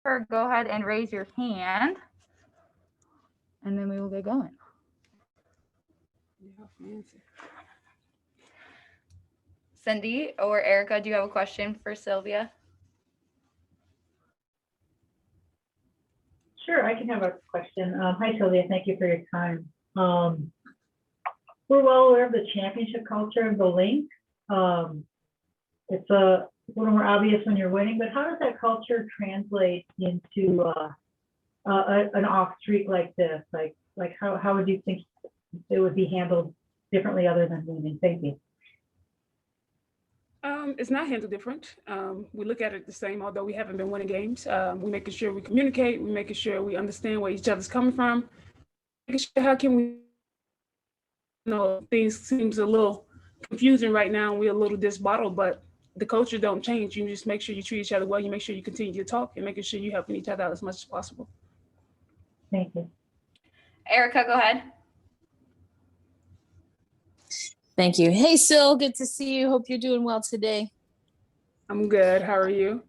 go ahead and raise your hand, and then we will get going. Cindy or Erica, do you have a question for Sylvia? Sure, I can have a question. Hi, Sylvia. Thank you for your time. We're well aware of the championship culture of the Lynx. It's a little more obvious when you're winning, but how does that culture translate into an off streak like this? Like how would you think it would be handled differently other than winning? Thank you. It's not handled different. We look at it the same, although we haven't been winning games. We're making sure we communicate. We're making sure we understand where each other's coming from. Making sure how can we, things seems a little confusing right now. We're a little disbottled, but the culture don't change. You just make sure you treat each other well. You make sure you continue to talk and making sure you're helping each other out as much as possible. Thank you. Erica, go ahead. Thank you. Hey, Sil, good to see you. Hope you're doing well today. I'm good. How are you?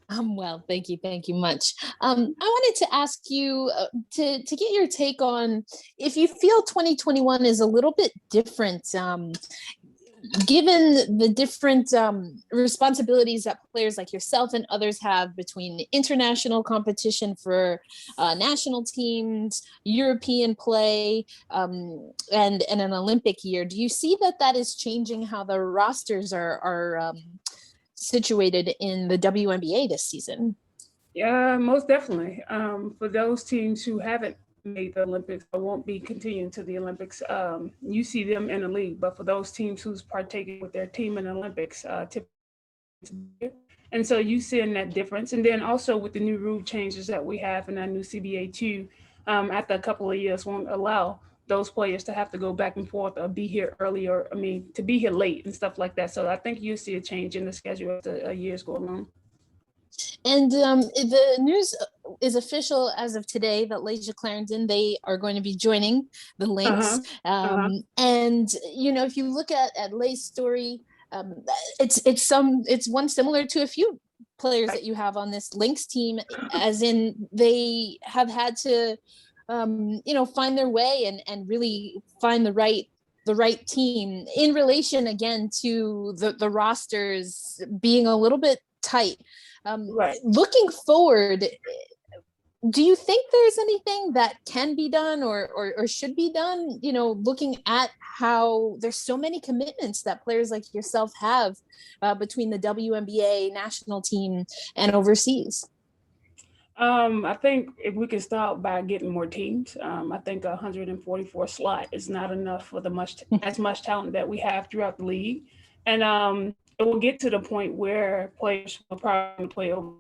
I'm well. Thank you. Thank you much. I wanted to ask you to get your take on if you feel 2021 is a little bit different, given the different responsibilities that players like yourself and others have between international competition for national teams, European play, and an Olympic year. Do you see that is changing how the rosters are situated in the WNBA this season? Yeah, most definitely. For those teams who haven't made the Olympics or won't be continuing to the Olympics, you see them in the league. But for those teams who's partaking with their team in the Olympics, and so you seeing that difference. And then also with the new rule changes that we have in our new CBA 2, after a couple of years won't allow those players to have to go back and forth or be here early or, to be here late and stuff like that. So I think you'll see a change in the schedule as the years go along. And the news is official as of today that Laisha Clarendon, they are going to be joining the Lynx. And, if you look at Lay's story, it's one similar to a few players that you have on this Lynx team, as in they have had to, find their way and really find the right team in relation again to the rosters being a little bit tight. Right. Looking forward, do you think there's anything that can be done or should be done, looking at how there's so many commitments that players like yourself have between the WNBA national team and overseas? I think if we can start by getting more teams, I think 144 slot is not enough for as much talent that we have throughout the league. And it will get to the point where players will probably play in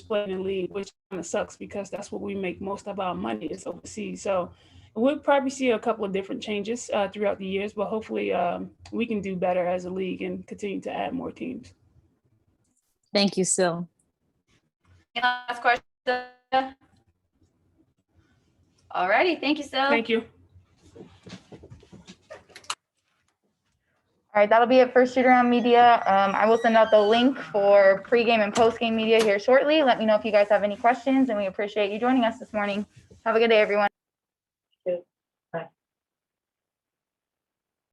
the league, which kind of sucks because that's what we make most of our money is overseas. So we'll probably see a couple of different changes throughout the years, but hopefully we can do better as a league and continue to add more teams. Thank you, Sil. Last question. All righty. Thank you, Sil. Thank you. All right, that'll be it for Shootaround Media. I will send out the link for pregame and postgame media here shortly. Let me know if you guys have any questions, and we appreciate you joining us this morning. Have a good day, everyone.